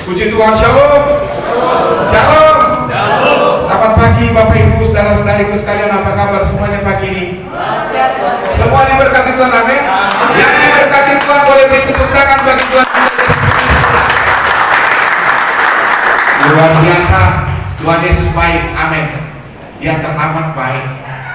Puji Tuhan, shalom. Shalom. Selamat pagi Bapak Ibu, saudara-saudariku sekalian, apa kabar semuanya pagi ini? Semua diberkati Tuhan, amin. Yang diberkati Tuhan boleh beri tepuk tangan bagi Tuhan. Luar biasa, Tuhan Yesus baik, amin. Dia teramat baik.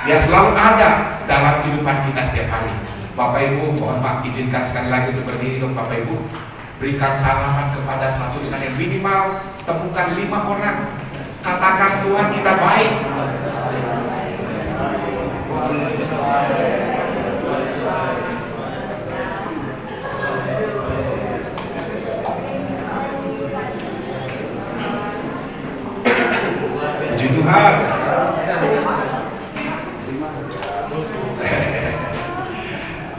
Dia selalu ada dalam kehidupan kita setiap hari. Bapak Ibu, mohon maaf, izinkan sekali lagi untuk berdiri dong Bapak Ibu. Berikan salaman kepada satu dengan yang minimal temukan 5 orang. Katakan Tuhan kita baik. Puji Tuhan.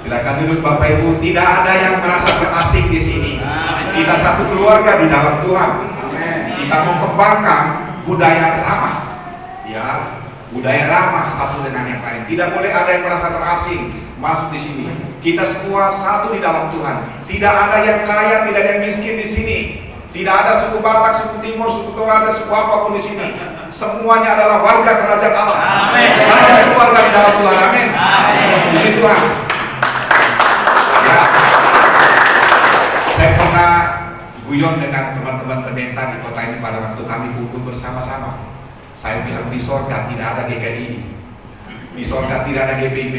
Silakan duduk Bapak Ibu. Tidak ada yang merasa terasing di sini. Kita satu keluarga di dalam Tuhan. Kita mau kembangkan budaya ramah, ya, budaya ramah satu dengan yang lain. Tidak boleh ada yang merasa terasing masuk di sini. Kita semua satu di dalam Tuhan. Tidak ada yang kaya, tidak ada yang miskin di sini. Tidak ada suku Batak, suku Timur, suku Toraja, suku apapun di sini. Semuanya adalah warga kerajaan Allah. Amin. Satu keluarga di dalam Tuhan. Amin. Puji Tuhan. Ya. Saya pernah guyon dengan teman-teman pendeta di kota ini pada waktu kami kumpul bersama-sama. Saya bilang di sorga tidak ada GKI, di sorga tidak ada GPIB,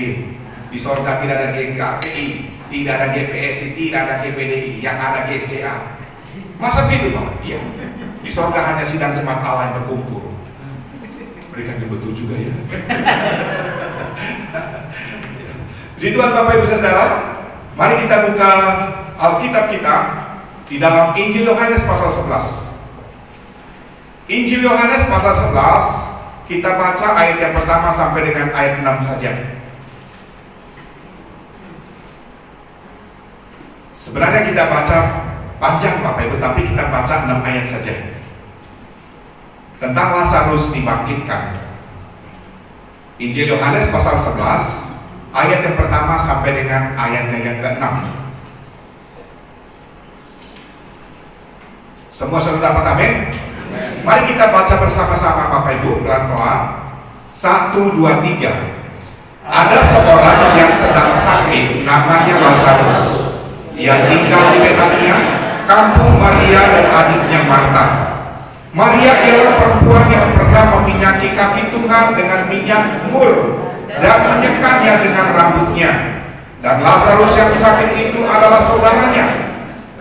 di sorga tidak ada GKPI, tidak ada GPSI, tidak ada GPDI, yang ada GSCA. Masa gitu Pak? Iya. Di sorga hanya sidang jemaat Allah yang berkumpul. Mereka betul juga ya. Puji Tuhan Bapak Ibu Saudara. Mari kita buka Alkitab kita di dalam Injil Yohanes pasal 11. Injil Yohanes pasal 11, kita baca ayat yang pertama sampai dengan ayat 6 saja. Sebenarnya kita baca panjang Bapak Ibu, tapi kita baca 6 ayat saja. Tentang Lazarus dibangkitkan. Injil Yohanes pasal 11, ayat yang pertama sampai dengan ayatnya yang ke-6. Semua sudah dapat amin? Mari kita baca bersama-sama Bapak Ibu, pelan-pelan. 1, 2, 3. Ada seorang yang sedang sakit, namanya Lazarus. Ia tinggal di Betania, kampung Maria dan adiknya Marta. Maria ialah perempuan yang pernah meminyaki kaki Tuhan dengan minyak mur dan menyekannya dengan rambutnya. Dan Lazarus yang sakit itu adalah saudaranya.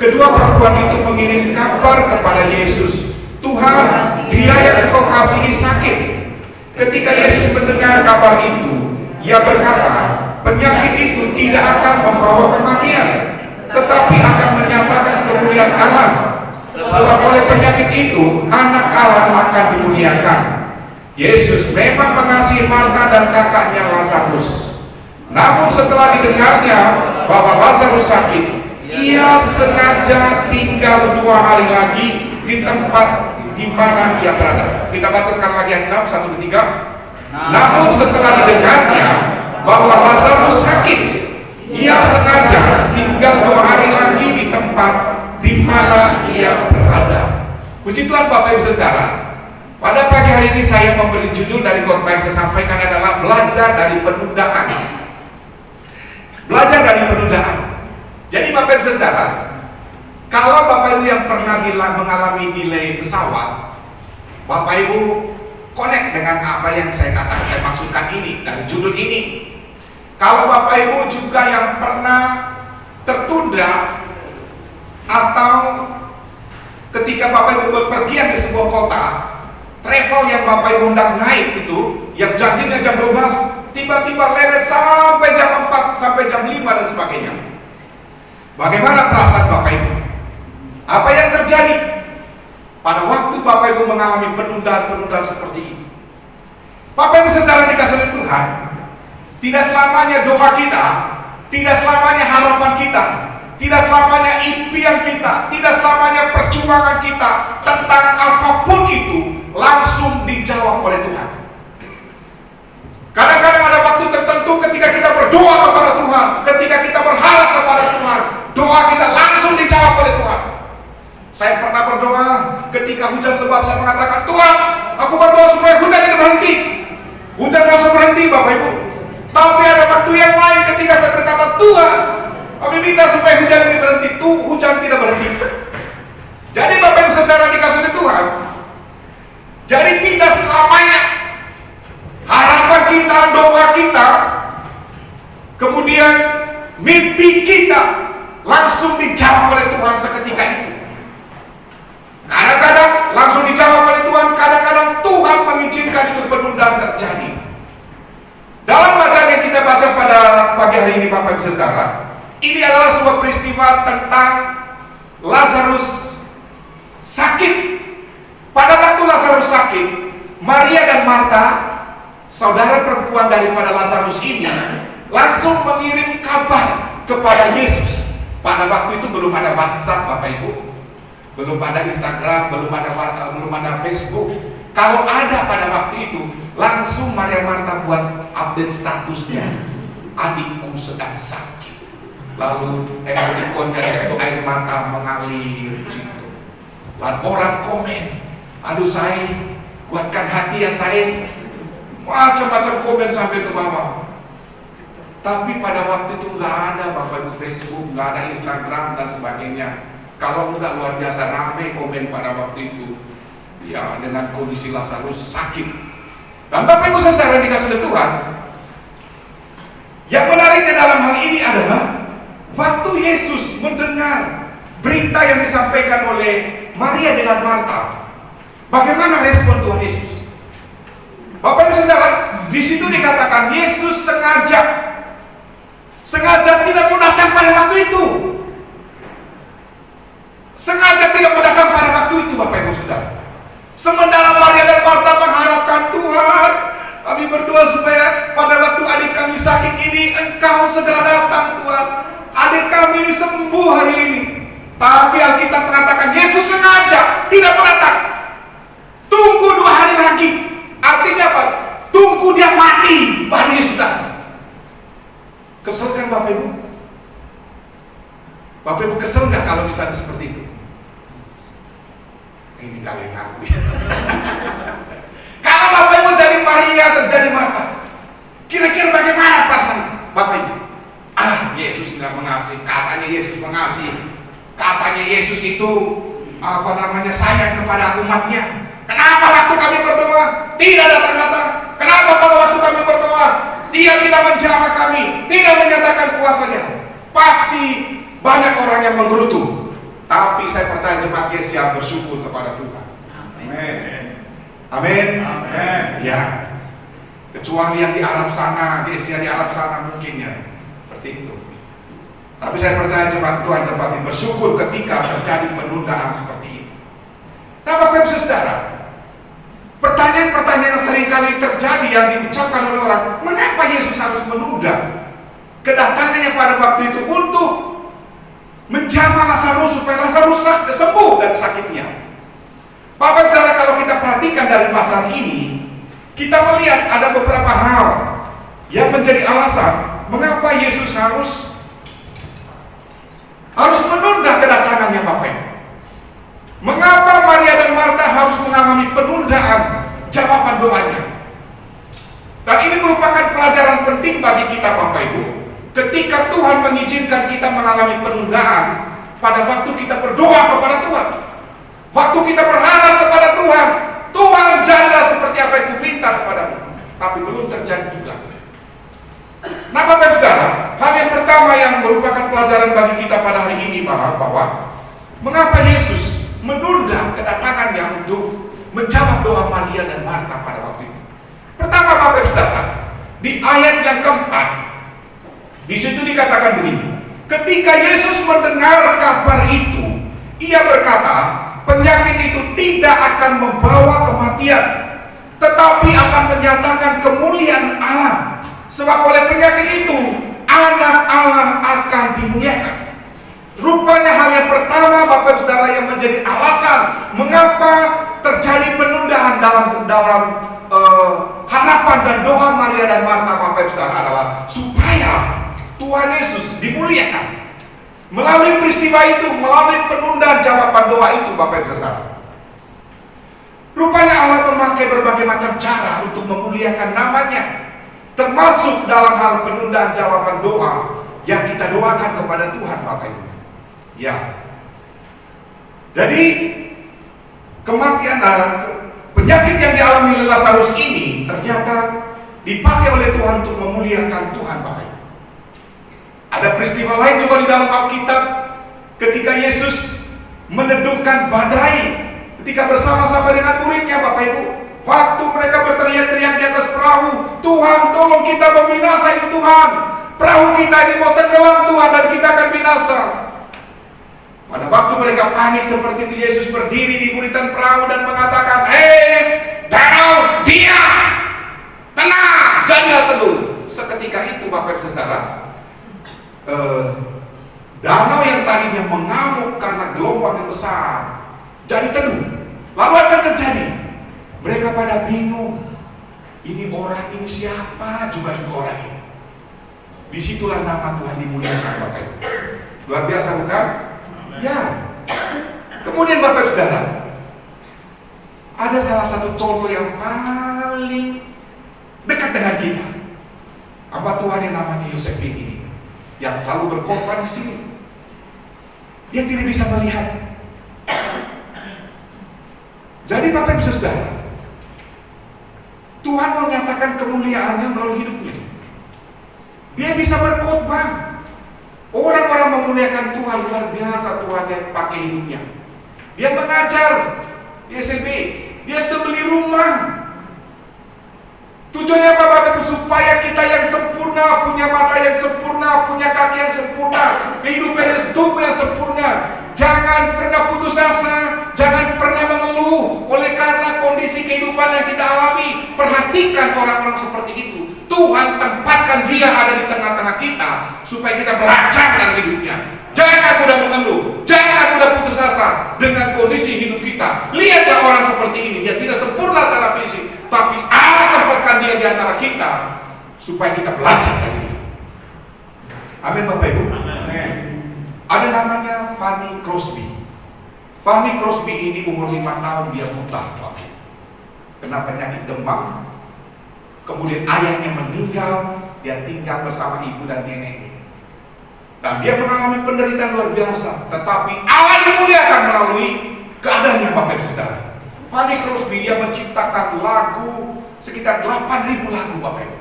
Kedua perempuan itu mengirim kabar kepada Yesus, Tuhan, dia yang engkau kasihi sakit. Ketika Yesus mendengar kabar itu, ia berkata, penyakit itu tidak akan membawa kematian, tetapi akan menyatakan kemuliaan Allah. Sebab oleh penyakit itu, anak Allah akan dimuliakan. Yesus memang mengasihi Marta dan kakaknya Lazarus. Namun setelah didengarnya bahwa Lazarus sakit, ia sengaja tinggal 2 hari lagi di tempat di mana ia berada. Kita baca sekali lagi yang 6, 1, 2, 3. Namun setelah didengarnya bahwa Lazarus sakit, ia sengaja tinggal 2 hari lagi di tempat di mana ia berada. Puji Tuhan Bapak Ibu Saudara. Pada pagi hari ini saya memberi judul dari khotbah yang saya sampaikan adalah belajar dari penundaan. Belajar dari penundaan. Jadi Bapak Ibu Saudara, kalau Bapak Ibu yang pernah mengalami delay pesawat, Bapak Ibu connect dengan apa yang saya katakan, saya maksudkan ini dari judul ini. Kalau Bapak Ibu juga yang pernah tertunda atau ketika Bapak Ibu berpergian ke sebuah kota, travel yang Bapak Ibu undang naik itu, yang janjinya jam 12, tiba-tiba lewat sampai jam 4, sampai jam 5 dan sebagainya. Bagaimana perasaan Bapak Ibu? Apa yang terjadi pada waktu Bapak Ibu mengalami penundaan-penundaan seperti itu? Bapak Ibu Saudara dikasihi oleh Tuhan, tidak selamanya doa kita, tidak selamanya harapan kita, tidak selamanya impian kita, tidak selamanya perjuangan kita tentang apapun itu langsung dijawab oleh Tuhan. Kadang-kadang ada waktu tertentu ketika kita berdoa kepada Tuhan, ketika kita berharap kepada Tuhan, doa kita langsung dijawab oleh Tuhan. Saya pernah berdoa ketika hujan lebat, saya mengatakan, Tuhan, aku berdoa supaya hujan ini berhenti. Hujan langsung berhenti, Bapak Ibu. Tapi ada waktu yang lain ketika saya berkata, Tuhan, kami minta supaya hujan ini berhenti. Tuh, hujan tidak berhenti. Jadi Bapak Ibu saudara dikasihi Tuhan, jadi tidak selamanya harapan kita, doa kita, kemudian mimpi kita langsung dijawab oleh Tuhan seketika itu. Kadang-kadang langsung dijawab oleh Tuhan, kadang-kadang Tuhan mengizinkan itu penundaan terjadi. Dalam bacaan yang kita baca pada pagi hari ini Bapak Ibu saudara, ini adalah sebuah peristiwa tentang Lazarus sakit. Pada waktu Lazarus sakit, Maria dan Marta, saudara perempuan daripada Lazarus ini, langsung mengirim kabar kepada Yesus. Pada waktu itu belum ada WhatsApp Bapak Ibu, belum ada Instagram, belum ada Facebook. Kalau ada pada waktu itu, langsung Maria Marta buat update statusnya, adikku sedang sakit. Lalu emoticon dari situ air mata mengalir gitu. Lalu orang komen, aduh saya, kuatkan hati ya saya. Macam-macam komen sampai ke bawah. Tapi pada waktu itu nggak ada Bapak Ibu Facebook, nggak ada Instagram dan sebagainya. Kalau nggak luar biasa ramai komen pada waktu itu. Ya, dengan kondisi Lazarus sakit. Dan Bapak Ibu saudara dikasihi Tuhan, yang menariknya dalam hal ini adalah waktu Yesus mendengar berita yang disampaikan oleh Maria dengan Marta, bagaimana respon Tuhan Yesus? Bapak Ibu saudara, di situ dikatakan Yesus sengaja tidak mau datang pada waktu itu. Sengaja tidak mau datang pada waktu itu Bapak Ibu saudara. Sementara Maria dan Marta mengharapkan, Tuhan, kami berdoa supaya pada waktu adik kami sakit ini Engkau segera datang Tuhan. Adik kami ini sembuh hari ini. Tapi Alkitab mengatakan Yesus sengaja tidak mau datang. Tunggu 2 hari lagi. Artinya apa? Tunggu dia mati baru Yesus datang. Kesel kan Bapak Ibu? Bapak Ibu kesel nggak kalau misalnya seperti itu? Ini kalian ngaku ya. Kalau Bapak Ibu jadi Maria atau jadi Marta, kira-kira bagaimana perasaan Bapak Ibu? Yesus tidak mengasihi. Katanya Yesus mengasihi. Katanya Yesus itu sayang kepada umatnya. Kenapa waktu kami berdoa tidak datang-datang? Kenapa pada waktu kami berdoa Dia tidak menjawab kami, tidak menyatakan kuasanya? Pasti banyak orang yang menggerutu. Tapi saya percaya jemaat Yesus bersyukur kepada Tuhan. Amin. Amin. Amin. Ya. Kecuali yang di Arab sana, Yesus di Arab sana mungkin ya seperti itu. Tapi saya percaya jemaat Tuhan tempatnya bersyukur ketika terjadi penundaan seperti itu. Nah Bapak Ibu Saudara, pertanyaan-pertanyaan yang seringkali terjadi yang diucapkan oleh orang, mengapa Yesus harus menunda kedatangannya pada waktu itu untuk menjamah Lazarus supaya Lazarus sembuh dari sakitnya? Bapak Saudara, kalau kita perhatikan dari bacaan ini, kita melihat ada beberapa hal yang menjadi alasan mengapa Yesus harus menunda kedatangannya Bapak Ibu. Mengapa Maria dan Marta harus mengalami penundaan jawaban doanya? Dan ini merupakan pelajaran penting bagi kita Bapak Ibu. Ketika Tuhan mengizinkan kita mengalami penundaan pada waktu kita berdoa kepada Tuhan, waktu kita berharap kepada Tuhan, Tuhan jadilah seperti apa yang kuminta kepadamu, tapi belum terjadi juga. Nah Bapak Saudara, hal yang pertama yang merupakan pelajaran bagi kita pada hari ini bahwa mengapa Yesus menunda kedatangannya untuk menjawab doa Maria dan Marta pada waktu itu. Pertama Bapak Saudara, di ayat yang keempat, di situ dikatakan begini: ketika Yesus mendengar kabar itu, ia berkata, penyakit itu tidak akan membawa kematian, tetapi akan menyatakan kemuliaan Allah. Sebab oleh penyakit itu anak Allah akan dimuliakan. Rupanya hal yang pertama Bapak Saudara yang menjadi alasan mengapa terjadi penundaan dalam harapan dan doa Maria dan Marta Bapak Saudara adalah supaya Tuhan Yesus dimuliakan. Melalui peristiwa itu, melalui penundaan jawaban doa itu, Bapak Ibu Saudara, rupanya Allah memakai berbagai macam cara untuk memuliakan namanya, termasuk dalam hal penundaan jawaban doa yang kita doakan kepada Tuhan, Bapak Ibu. Ya. Jadi kematian, penyakit yang dialami oleh Lazarus ini ternyata dipakai oleh Tuhan untuk memuliakan Tuhan, Bapak Ibu. Ada peristiwa lain juga di dalam Alkitab ketika Yesus meneduhkan badai ketika bersama-sama dengan muridnya, Bapak Ibu. Waktu mereka berteriak-teriak di atas perahu, Tuhan tolong kita membinasa ini Tuhan, perahu kita ini mau tenggelam Tuhan dan kita akan binasa. Pada waktu mereka panik seperti itu, Yesus berdiri di buritan perahu dan mengatakan, danau, diam, tenang, jadilah teduh. Seketika itu, Bapak Ibu Saudara, danau yang tadinya mengamuk karena gelombang yang besar jadi teduh. Lalu apa yang terjadi? Mereka pada bingung. Ini orang ini siapa juga itu orang ini? Disitulah nama Tuhan dimuliakan, Bapak Ibu. Luar biasa bukan? Ya. Kemudian Bapak Ibu Saudara, ada salah satu contoh yang paling dekat dengan kita. Apa Tuhan yang namanya Yosef ini, yang selalu berkorban di sini. Dia tidak bisa melihat. Jadi Bapak Ibu Saudara, Tuhan menyatakan kemuliaannya melalui hidupnya. Dia bisa berkhotbah. Orang-orang memuliakan Tuhan, luar biasa Tuhan yang pakai hidupnya. Dia mengajar di SMP. Dia sudah beli rumah. Tujuannya apa, Bapak Ibu? Supaya kita yang sempurna, punya mata yang sempurna, punya kaki yang sempurna, kehidupan yang sempurna. Jangan pernah putus asa, jangan pernah mengeluh oleh karena kondisi kehidupan yang kita alami. Perhatikan orang-orang seperti itu. Tuhan tempatkan dia ada di tengah-tengah kita supaya kita belajar dalam hidupnya. Jangan mudah mengeluh, jangan mudah putus asa dengan kondisi hidup kita. Lihatlah orang seperti ini, dia tidak sempurna secara fisik, tapi Allah tempatkan dia di antara kita supaya kita belajar dari dia. Amin, Bapak Ibu. Amin. Ada namanya Fanny Crosby. Fanny Crosby ini umur 5 tahun dia buta, Bapak. Kena penyakit demam. Kemudian ayahnya meninggal, dia tinggal bersama ibu dan neneknya. Dan dia mengalami penderitaan luar biasa, tetapi Allah dimuliakan melalui keadaannya, Bapak Ibu Saudara. Fanny Crosby dia menciptakan lagu sekitar 8.000 lagu, Bapak Ibu.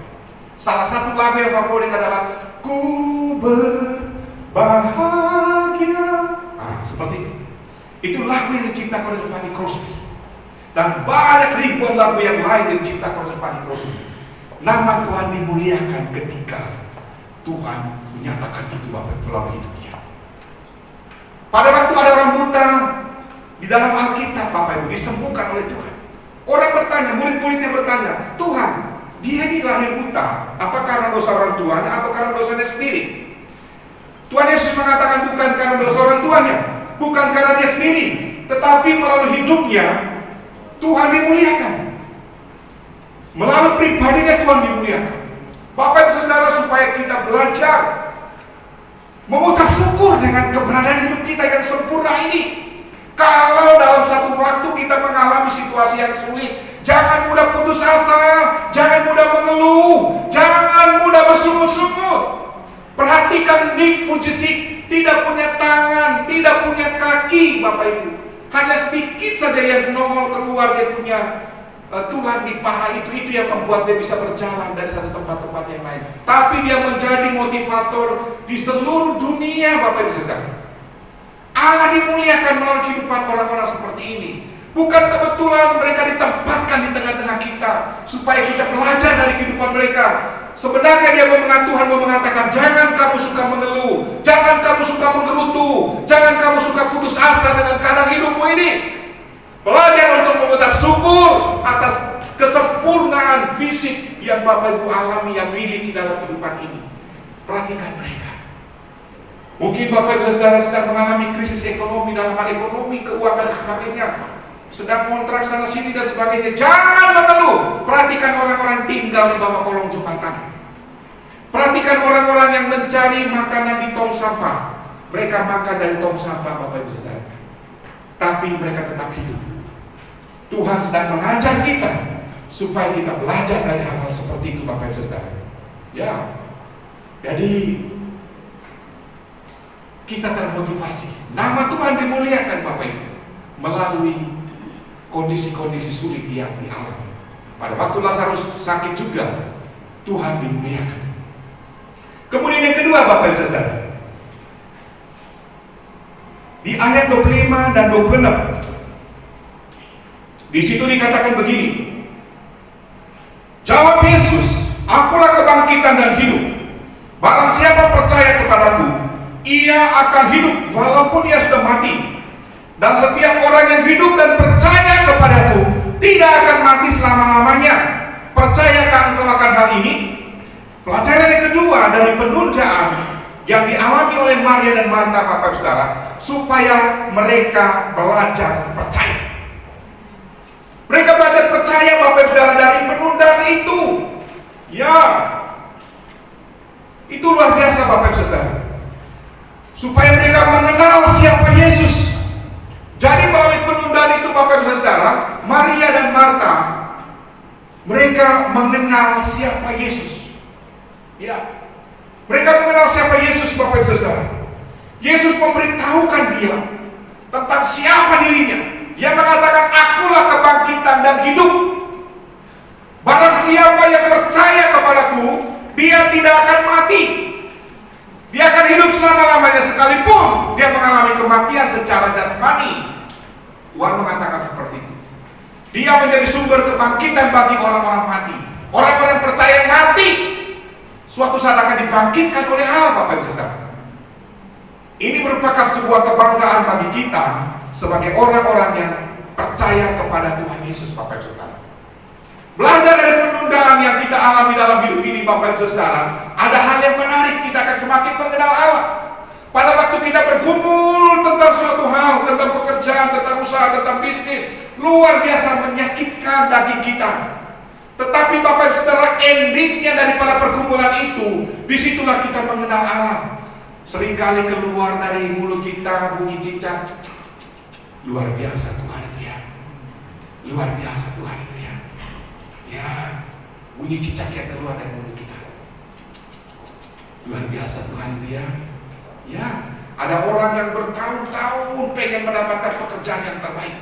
Salah satu lagu yang favorit adalah Ku Berbahagia. Seperti itu. Itu lagu yang diciptakan oleh Fanny Crosby. Dan banyak ribuan lagu yang lain yang diciptakan oleh Fanny Crosby. Nama Tuhan dimuliakan ketika Tuhan menyatakan itu, Bapak Ibu, melalui hidupnya. Pada waktu ada orang buta di dalam Alkitab, Bapak Ibu, disembuhkan oleh Tuhan. Orang bertanya, murid-muridnya bertanya, Tuhan, dia ini lahir buta, apa karena dosa orang tuanya atau karena dosanya sendiri? Tuhan Yesus mengatakan bukan karena dosa orang tuanya, bukan karena dia sendiri, tetapi melalui hidupnya Tuhan dimuliakan. Melalui pribadinya Tuhan dimuliakan. Bapak Ibu Saudara, supaya kita belajar mengucap syukur dengan keberadaan hidup kita yang sempurna ini. Kalau dalam satu waktu kita mengalami situasi yang sulit, jangan mudah putus asa, jangan mudah mengeluh, jangan mudah bersungut-sungut. Perhatikan Nick Vujicic, tidak punya tangan, tidak punya kaki, Bapak Ibu. Hanya sedikit saja yang nongol keluar, dia punya tulang di paha itu yang membuat dia bisa berjalan dari satu tempat-tempat yang lain. Tapi dia menjadi motivator di seluruh dunia, Bapak Ibu Saudara. Allah dimuliakan melalui kehidupan orang-orang seperti ini. Bukan kebetulan mereka ditempatkan di tengah-tengah kita supaya kita belajar dari kehidupan mereka. Sebenarnya dia Tuhan mau mengatakan, jangan kamu suka mengeluh, jangan kamu suka menggerutu, jangan kamu suka putus asa dengan keadaan hidupmu ini. Belajar untuk mengucap syukur atas kesempurnaan fisik yang Bapak Ibu alami, yang miliki dalam kehidupan ini. Perhatikan mereka. Mungkin Bapak Ibu Saudara sedang mengalami krisis ekonomi, dalam hal ekonomi, keuangan dan sebagainya, sedang kontrak sana sini dan sebagainya. Jangan mengeluh. Perhatikan orang-orang tinggal di bawah kolong jembatan. Perhatikan orang-orang yang mencari makanan di tong sampah. Mereka makan dari tong sampah, Bapak Ibu Saudara, tapi mereka tetap hidup. Tuhan sedang mengajar kita supaya kita belajar dari hal-hal seperti itu, Bapak Ibu Saudara. Ya, jadi kita termotivasi. Nama Tuhan dimuliakan, Bapak Ibu, melalui kondisi-kondisi sulit yang dialami. Pada waktu Lazarus sakit juga, Tuhan dimuliakan. Kemudian yang kedua, Bapak Ibu Saudara, di ayat 25 dan 26, di situ dikatakan begini. Jawab Yesus, "Akulah kebangkitan dan hidup. Barang siapa percaya kepadaku, ia akan hidup walaupun ia sudah mati. Dan setiap orang yang hidup dan percaya kepadaku tidak akan mati selama-lamanya. Percayakah engkau akan hal ini?" Pelajaran yang kedua dari penundaan yang dialami oleh Maria dan Marta, Bapak Saudara, supaya mereka belajar percaya. Mereka belajar percaya, Bapak Saudara, dari penundaan itu. Ya, itu luar biasa, Bapak Saudara. Supaya mereka mengenal siapa Yesus. Jadi melalui penundaan itu, Bapak Saudara, Maria dan Marta, mereka mengenal siapa Yesus. Ya, mereka mengenal siapa Yesus, Bapak Ibu Saudara. Yesus memberitahukan dia tentang siapa dirinya. Dia mengatakan, "Akulah kebangkitan dan hidup. Barang siapa yang percaya kepadaku, dia tidak akan mati. Dia akan hidup selama-lamanya, sekalipun dia mengalami kematian secara jasmani." Tuhan mengatakan seperti itu. Dia menjadi sumber kebangkitan bagi orang-orang mati. Orang-orang percaya mati suatu saat akan dibangkitkan oleh Allah, Bapak Ibu Saudara. Ini merupakan sebuah kebanggaan bagi kita sebagai orang-orang yang percaya kepada Tuhan Yesus, Bapak Ibu Saudara. Belajar dari penundaan yang kita alami dalam hidup ini, Bapak Ibu Saudara, ada hal yang menarik. Kita akan semakin mengenal Allah. Pada waktu kita bergumul tentang suatu hal, tentang pekerjaan, tentang usaha, tentang bisnis, luar biasa menyakitkan daging kita. Tetapi Bapak Ibu Saudara, endingnya daripada pergumulan itu, disitulah kita mengenal Allah. Seringkali keluar dari mulut kita bunyi cicak. Luar biasa Tuhan itu ya. Luar biasa Tuhan itu ya. Ya, bunyi cicak yang keluar dari mulut kita. Luar biasa Tuhan itu ya. Ya, ada orang yang bertahun-tahun pengen mendapatkan pekerjaan yang terbaik.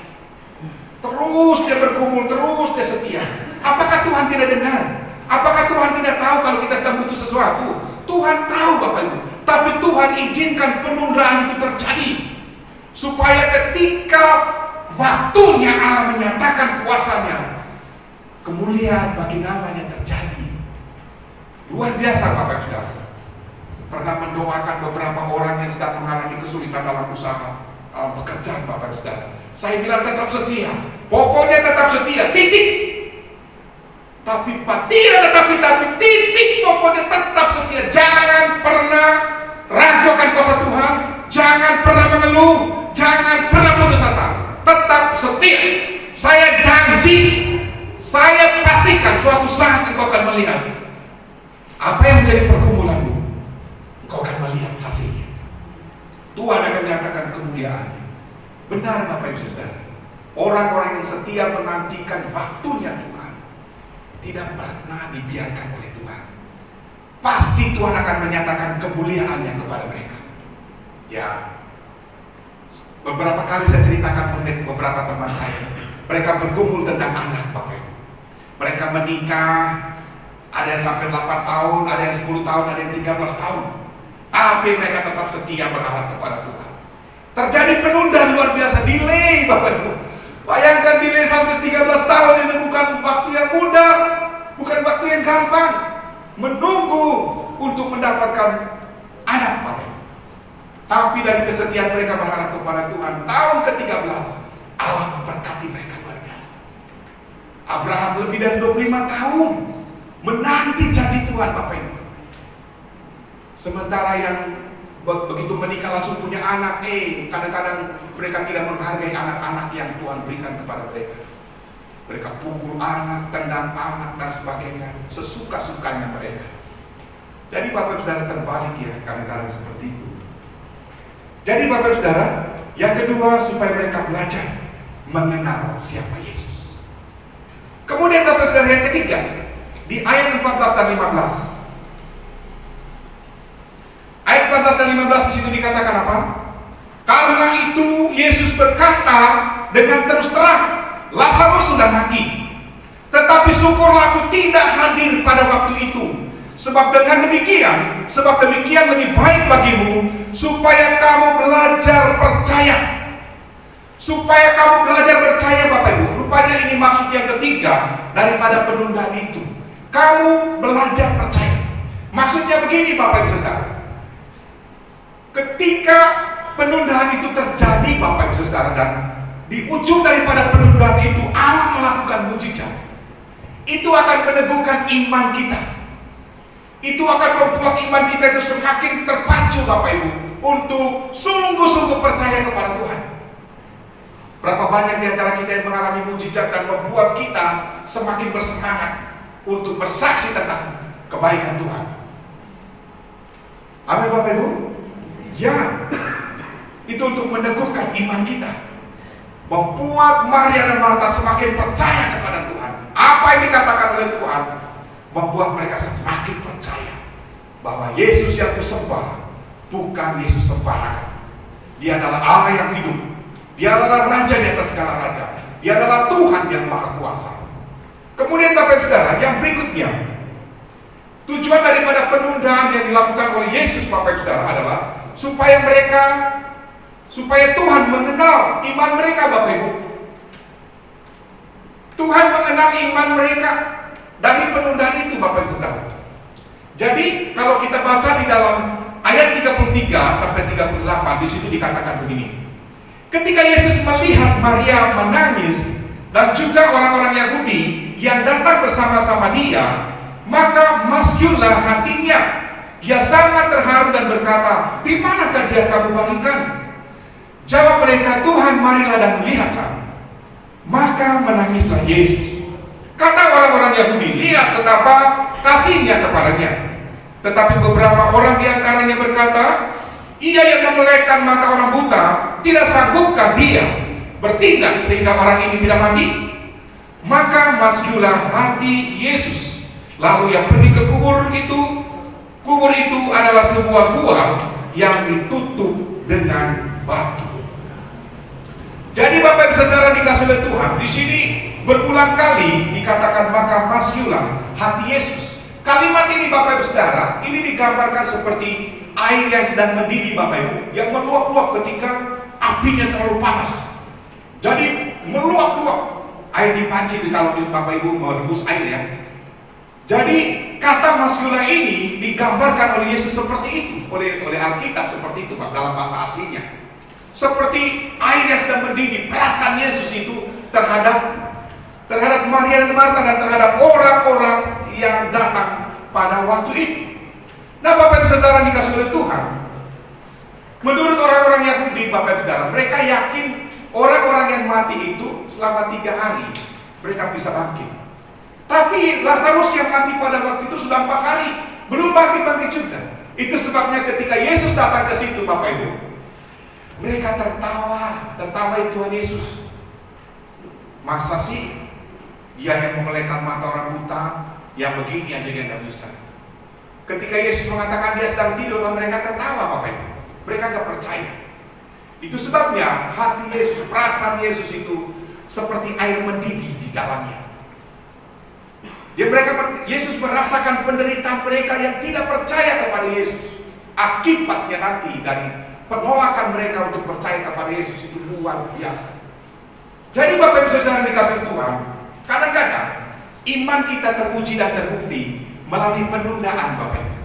Terus dia bergumul, terus dia setia. Apakah Tuhan tidak dengar? Apakah Tuhan tidak tahu kalau kita sedang butuh sesuatu? Tuhan tahu, Bapak Ibu. Tapi Tuhan izinkan penundaan itu terjadi, supaya ketika waktunya Allah menyatakan kuasanya, kemuliaan bagi namanya terjadi. Luar biasa, Bapak Ibu Saudara. Pernah mendoakan beberapa orang yang sedang mengalami kesulitan dalam usaha, pekerjaan, Bapak Ibu Saudara. Saya bilang tetap setia. Pokoknya tetap setia, titik. Tapi tidak, tetapi titik, pokoknya tetap setia. Jangan pernah ragu akan kuasa Tuhan. Jangan pernah mengeluh. Jangan pernah putus asa. Tetap setia. Saya janji, saya pastikan suatu saat engkau akan melihat apa yang menjadi pergumulanmu. Engkau akan melihat hasilnya. Tuhan akan menyatakan kemuliaannya. Benar, Bapak Ibu Saudara. Orang-orang yang setia menantikan waktunya Tuhan tidak pernah dibiarkan oleh Tuhan. Pasti Tuhan akan menyatakan kemuliaannya kepada mereka. Ya, beberapa kali saya ceritakan mengenai beberapa teman saya. Mereka bergumul tentang anak, Bapak Ibu. Mereka menikah, ada yang sampai 8 tahun, ada yang 10 tahun, ada yang 13 tahun. Tapi mereka tetap setia berharap kepada Tuhan. Terjadi penundaan luar biasa, delay, Bapak Ibu. Bayangkan delay sampai 13 tahun itu bukan waktu yang mudah, bukan waktu yang gampang. Menunggu untuk mendapatkan anak, Bapak Ibu. Tapi dari kesetiaan mereka berharap kepada Tuhan, tahun ke-13 Allah memberkati mereka luar biasa. Abraham lebih dari 25 tahun menanti janji Tuhan, Bapak Ibu. Sementara yang begitu menikah langsung punya anak, kadang-kadang mereka tidak menghargai anak-anak yang Tuhan berikan kepada mereka. Mereka pukul anak, tendang anak, dan sebagainya, sesuka-sukanya mereka. Jadi Bapak Saudara terbalik ya, kadang-kadang seperti itu. Jadi Bapak Saudara, yang kedua supaya mereka belajar mengenal siapa Yesus. Kemudian Bapak Saudara yang ketiga, di ayat 14 dan 15. Ayat 14 dan 15 di situ dikatakan apa? Karena itu Yesus berkata dengan terus terang, Lazarus sudah mati. Tetapi syukurlah aku tidak hadir pada waktu itu. Sebab demikian lebih baik bagimu supaya kamu belajar percaya. Supaya kamu belajar percaya Bapak Ibu. Rupanya ini maksud yang ketiga daripada penundaan itu. Kamu belajar percaya. Maksudnya begini Bapak Ibu Saudara. Ketika penundaan itu terjadi Bapak Ibu Saudara, dan di ujung daripada penundaan itu Allah melakukan mujizat, itu akan meneguhkan iman kita. Itu akan membuat iman kita itu semakin terpacu Bapak Ibu untuk sungguh-sungguh percaya kepada Tuhan. Berapa banyak di antara kita yang mengalami mujizat dan membuat kita semakin bersemangat untuk bersaksi tentang kebaikan Tuhan. Amin Bapak Ibu. Ya, itu untuk meneguhkan iman kita, membuat Maria dan Marta semakin percaya kepada Tuhan. Apa yang dikatakan oleh Tuhan membuat mereka semakin percaya bahwa Yesus yang disembah bukan Yesus sembarangan. Dia adalah Allah yang hidup. Dia adalah Raja di atas segala raja. Dia adalah Tuhan yang Maha Kuasa. Kemudian Bapak Saudara, yang berikutnya, tujuan daripada penundaan yang dilakukan oleh Yesus Bapak Saudara adalah supaya Tuhan mengenal iman mereka Bapak Ibu. Tuhan mengenal iman mereka dari penundaan itu Bapak Ibu Saudara. Jadi kalau kita baca di dalam ayat 33 sampai 38, di situ dikatakan begini. Ketika Yesus melihat Maria menangis dan juga orang-orang Yahudi yang datang bersama-sama dia, maka masyurlah hatinya. Dia sangat terharu dan berkata, "Di manakah dia kamu baringkan?" Jawab mereka, "Tuhan, marilah dan lihatlah." Maka menangislah Yesus. Kata orang-orang Yahudi, "Lihat betapa kasihnya kepadanya." Tetapi beberapa orang di antaranya berkata, "Ia yang memelekkan mata orang buta, tidak sanggupkah dia bertindak sehingga orang ini tidak mati?" Maka masyurlah hati Yesus. Lalu ia pergi ke kubur itu. Kubur itu adalah sebuah gua yang ditutup dengan batu. Jadi Bapak Ibu Saudara dikasih oleh Tuhan, di sini berulang kali dikatakan maka masyurlah hati Yesus. Kalimat ini Bapak Ibu Saudara, ini digambarkan seperti air yang sedang mendidih Bapak Ibu, yang meluap-luap ketika apinya terlalu panas. Jadi meluap-luap. Air di panci kalau Bapak Ibu mau rebus air ya. Jadi kata masyurlah ini digambarkan oleh Yesus seperti itu, oleh Alkitab seperti itu Pak, dalam bahasa aslinya. Seperti air yang sedang mendidih, perasaan Yesus itu terhadap Maria dan Marta dan terhadap orang-orang yang datang pada waktu itu. Nah Bapak Ibu Saudara dikasih oleh Tuhan, menurut orang-orang Yahudi Bapak Ibu Saudara, mereka yakin orang-orang yang mati itu selama 3 hari mereka bisa bangkit. Tapi Lazarus yang mati pada waktu itu sudah 4 hari belum bangkit juga. Itu sebabnya ketika Yesus datang ke situ Bapak Ibu, mereka tertawa Tuhan Yesus. Masa sih dia yang memelekkan mata orang buta, yang begini aja dia nggak bisa. Ketika Yesus mengatakan dia sedang tidur, mereka tertawa Bapak Ibu. Mereka nggak percaya. Itu sebabnya hati Yesus, perasaan Yesus itu seperti air mendidih di dalamnya. Yesus merasakan penderitaan mereka yang tidak percaya kepada Yesus. Akibatnya nanti dari penolakan mereka untuk percaya kepada Yesus itu luar biasa. Jadi Bapak Ibu Saudara dikasih Tuhan, kadang-kadang iman kita teruji dan terbukti melalui penundaan Bapak Ibu.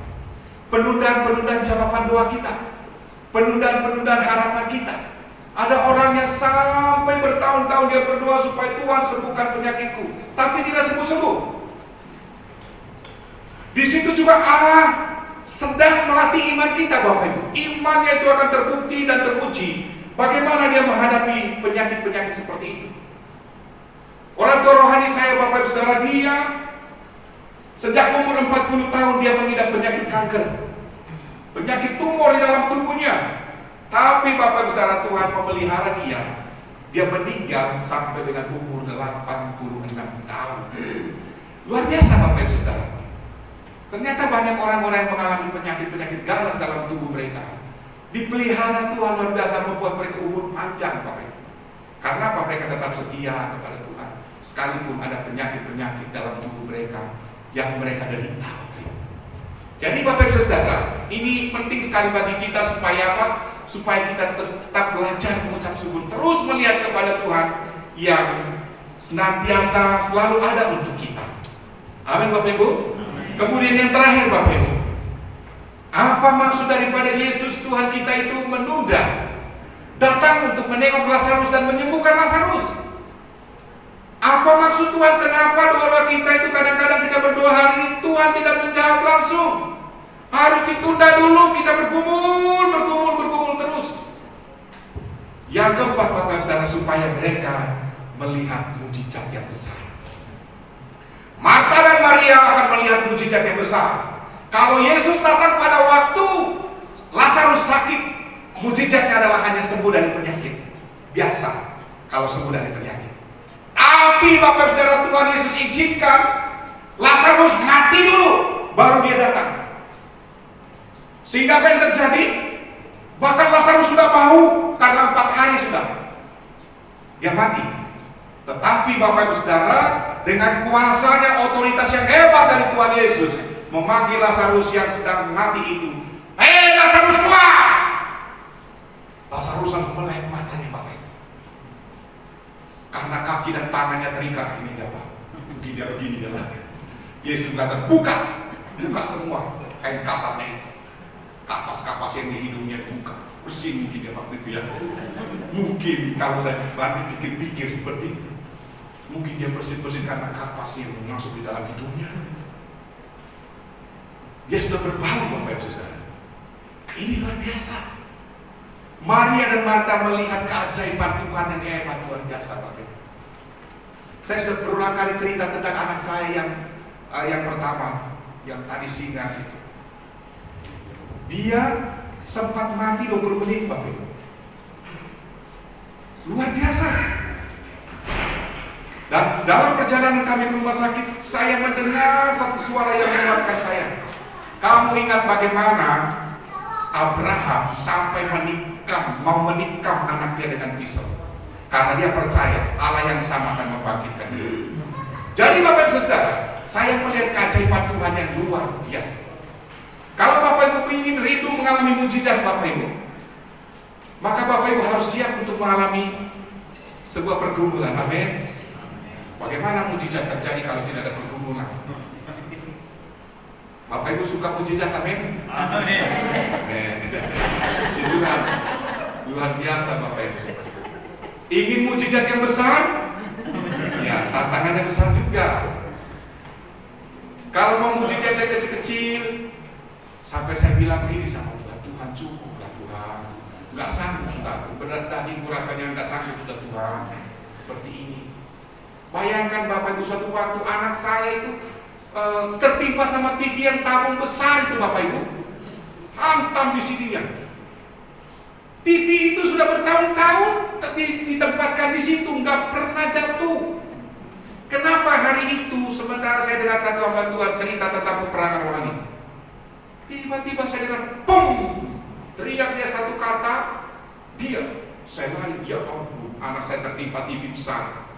Penundaan jawaban doa kita, penundaan harapan kita. Ada orang yang sampai bertahun-tahun dia berdoa supaya Tuhan sembuhkan penyakitku, tapi tidak sembuh-sembuh. Di situ juga Allah sedang melatih iman kita Bapak Ibu. Imannya itu akan terbukti dan teruji bagaimana dia menghadapi penyakit-penyakit seperti itu. Orang tua rohani saya Bapak Ibu Saudara, dia sejak umur 40 tahun dia mengidap penyakit kanker, penyakit tumor di dalam tubuhnya. Tapi Bapak Saudara, Tuhan memelihara dia. Dia meninggal sampai dengan umur 86 tahun. Luar biasa Bapak Ibu Saudara. Ternyata banyak orang-orang yang mengalami penyakit-penyakit ganas dalam tubuh mereka. Dipelihara Tuhan luar biasa, membuat mereka umur panjang Bapak Ibu. Karena apa? Mereka tetap setia kepada Tuhan. Sekalipun ada penyakit-penyakit dalam tubuh mereka yang mereka derita Bapak Ibu. Jadi Bapak Ibu Saudara, ini penting sekali bagi kita supaya apa? Supaya kita tetap belajar mengucap syukur, terus melihat kepada Tuhan yang senantiasa selalu ada untuk kita. Amin Bapak Ibu. Kemudian yang terakhir Bapak Ibu, apa maksud daripada Yesus Tuhan kita itu menunda datang untuk menengok Lazarus dan menyembuhkan Lazarus? Apa maksud Tuhan? Kenapa doa kita itu kadang-kadang kita berdoa hari ini Tuhan tidak menjawab langsung? Harus ditunda dulu, kita bergumul terus. Yang keempat Bapak Saudara, supaya mereka melihat mujizat yang besar. Marta dan Maria akan melihat mujizat yang besar. Kalau Yesus datang pada waktu Lazarus sakit, mujizatnya adalah hanya sembuh dari penyakit biasa. Kalau sembuh dari penyakit. Tapi Bapak Saudara, Tuhan Yesus izinkan Lazarus mati dulu, baru dia datang. Sehingga apa yang terjadi? Bahkan Lazarus sudah bau karena 4 hari sudah dia mati. Tetapi Bapak Ibu Saudara, dengan kuasanya, otoritas yang hebat dari Tuhan Yesus, memanggil Lazarus yang sedang mati itu, "Hei Lazarus, keluar!" Lazarus langsung melek matanya Bapak Ibu. Karena kaki dan tangannya terikat ini dapat. Begini dia. Yesus berkata, buka semua kain kafatnya itu. Kapas-kapas yang di hidungnya buka. Bersih mungkin dia waktu itu ya. Mungkin kalau saya banyak pikir-pikir seperti itu. Mungkin dia bersih-bersih karena kapas yang masuk di dalam hidungnya. Dia sudah berbau Bapak Ibu Saudara. Ini luar biasa. Maria dan Marta melihat keajaiban Tuhan yang hebat luar biasa Bapak Ibu. Saya sudah berulang kali cerita tentang anak saya yang pertama, yang tadi singa situ. Dia sempat mati 20 menit Bapak Ibu. Luar biasa. Dan dalam perjalanan kami ke rumah sakit, saya mendengar satu suara yang menguatkan saya. Kamu ingat bagaimana Abraham sampai mau menikam anaknya dengan pisau? Karena dia percaya Allah yang sama akan membangkitkan dia. Jadi Bapak Ibu Saudara, saya melihat keajaiban Tuhan yang luar biasa. Kalau Bapak Ibu ingin rindu mengalami mujizat Bapak Ibu, maka Bapak Ibu harus siap untuk mengalami sebuah pergumulan. Amin. Bagaimana mujizat terjadi kalau tidak ada pergumulan? Bapak Ibu suka mujizat? Amin. Amin. Tuhan luar biasa Bapak Ibu. Ingin mujizat yang besar? Ya, tantangannya besar juga. Kalau mau mujizat yang kecil-kecil, sampai saya bilang begini sama Tuhan, Tuhan cukuplah Tuhan, nggak sanggup sudah, berat dagingku rasanya nggak sanggup sudah Tuhan, seperti ini. Bayangkan Bapak Ibu, suatu waktu anak saya itu tertimpa sama TV yang tabung besar itu Bapak Ibu, hantam di sininya. TV itu sudah bertahun-tahun ditempatkan di situ, nggak pernah jatuh. Kenapa hari itu sementara saya dengar satu hamba Tuhan cerita tentang peperangan rohani, tiba-tiba saya dengar pum, teriak dia satu kata, dia, saya lari, ya ampun, anak saya tertimpa TV besar,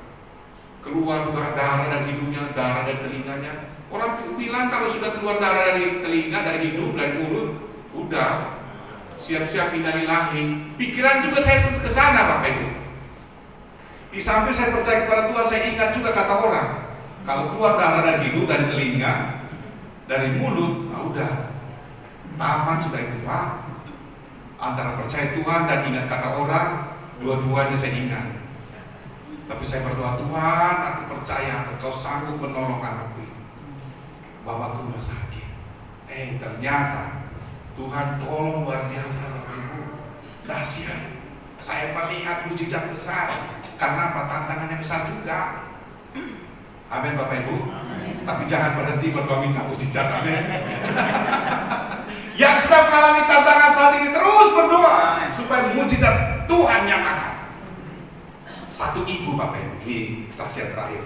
keluar juga darah dari hidungnya, darah dari telinganya. Orang bilang kalau sudah keluar darah dari telinga, dari hidung, dari mulut, udah siap-siap innalillahi. Pikiran juga saya ke sana Bapak Ibu. Di samping saya percaya kepada Tuhan, saya ingat juga kata orang, kalau keluar darah dari hidung, dari telinga, dari mulut, nah udah tamat sudah itu Pak. Antara percaya Tuhan dan ingat kata orang, dua-duanya saya ingat. Tapi saya berdoa, Tuhan, aku percaya Engkau sanggup menolong anakku ini, bawa ke rumah sakit. Ternyata Tuhan tolong luar biasa Bapak Ibu. Dahsyat. Saya melihat mujizat besar. Karena apa? Tantangannya besar juga. Amin Bapak Ibu. Amin. Tapi jangan berhenti berdoa minta mujizat. Amin. Yang sedang mengalami tantangan saat ini, terus berdoa supaya mujizat Tuhan nyatakan. Satu ibu, Bapak Ibu, di saksian terakhir,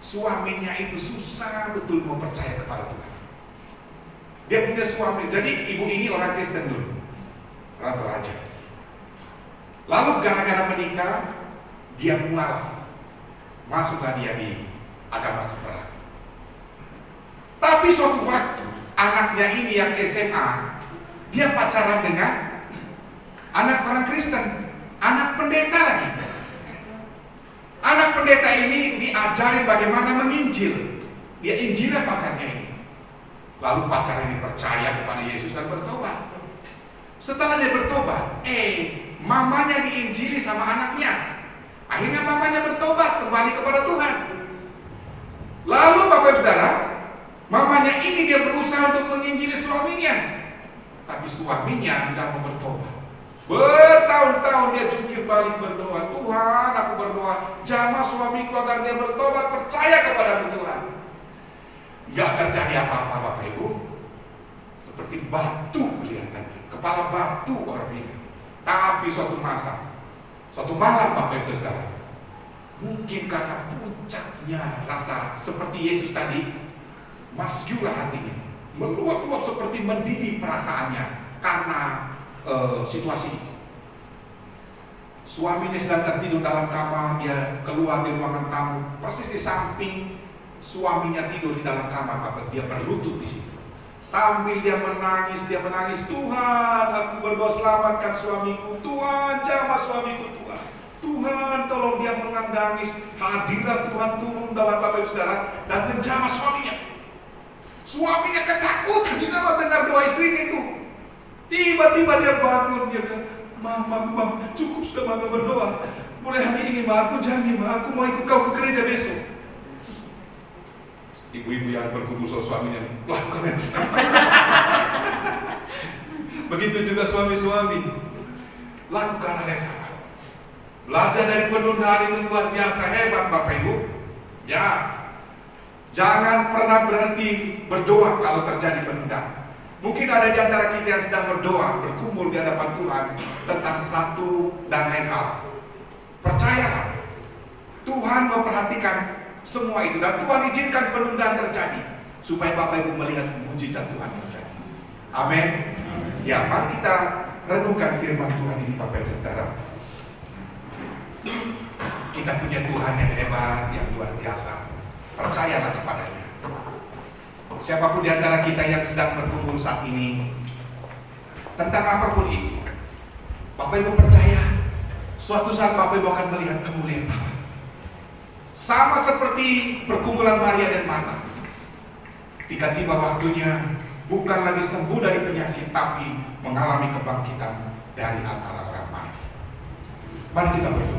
suaminya itu susah betul mau percaya kepada Tuhan. Dia punya suami, jadi ibu ini orang Kristen dulu, orang Toraja. Lalu gara-gara menikah, dia mualaf, masuklah dia di agama seberang. Tapi suatu waktu, anaknya ini yang SMA, dia pacaran dengan anak orang Kristen, anak pendeta lagi. Anak pendeta ini diajarin bagaimana menginjil. Dia injilnya pacarnya ini. Lalu pacar ini percaya kepada Yesus dan bertobat. Setelah dia bertobat, mamanya diinjili sama anaknya. Akhirnya mamanya bertobat kembali kepada Tuhan. Lalu Bapak Saudara, mamanya ini dia berusaha untuk menginjili suaminya, tapi suaminya tidak mau bertobat. Bertahun-tahun dia jungkir balik berdoa, Tuhan, aku berdoa, jamah suamiku agar dia bertobat, percaya kepada Tuhan. Gak terjadi apa-apa, Bapak Ibu. Seperti batu kelihatannya, kepala batu orang ini. Tapi suatu malam Bapak Ibu Saudara, mungkin karena puncaknya rasa seperti Yesus tadi, masyulah hatinya, meluap-luap seperti mendidih perasaannya karena situasi itu. Suaminya sedang tertidur dalam kamar, dia keluar di ruangan tamu, persis di samping suaminya tidur di dalam kamar, Bapak, dia berlutut di situ. Sambil dia menangis, Tuhan, aku berdoa selamatkan suamiku, Tuhan, jamah suamiku, Tuhan. Tuhan, tolong dia menangis, hadirat Tuhan turun dalam Bapak Ibu Saudara dan menjamah suaminya. Suaminya ketakutan, dia dapat dengar doa istrinya itu. Tiba-tiba dia bangun, dia bilang, Mama, cukup sudah Mama berdoa. Mulai hari ini, Ma, aku janji, Ma, aku mau ikut kau ke gereja besok. Ibu-ibu yang berkumpul sama suaminya, lakukan yang sama. Begitu juga suami-suami, lakukan hal yang sama. Belajar dari penundaan itu luar biasa hebat, Bapak Ibu. Ya, jangan pernah berhenti berdoa kalau terjadi penundaan. Mungkin ada di antara kita yang sedang berdoa, berkumpul di hadapan Tuhan tentang satu dan lain hal. Percayalah, Tuhan memperhatikan semua itu dan Tuhan izinkan penundaan terjadi supaya Bapak Ibu melihat mujizat Tuhan terjadi. Amin. Ya, mari kita renungkan firman Tuhan ini, Bapak Ibu Saudara. Kita punya Tuhan yang hebat, yang luar biasa. Percayalah kepadanya. Siapapun di antara kita yang sedang berkumpul saat ini, tentang apapun itu, Bapak Ibu percaya, suatu saat Bapak Ibu akan melihat kemuliaan Allah. Sama seperti perkumpulan Maria dan Marta. Ketika tiba waktunya, bukan lagi sembuh dari penyakit, tapi mengalami kebangkitan dari antara orang mati. Mari kita berdoa.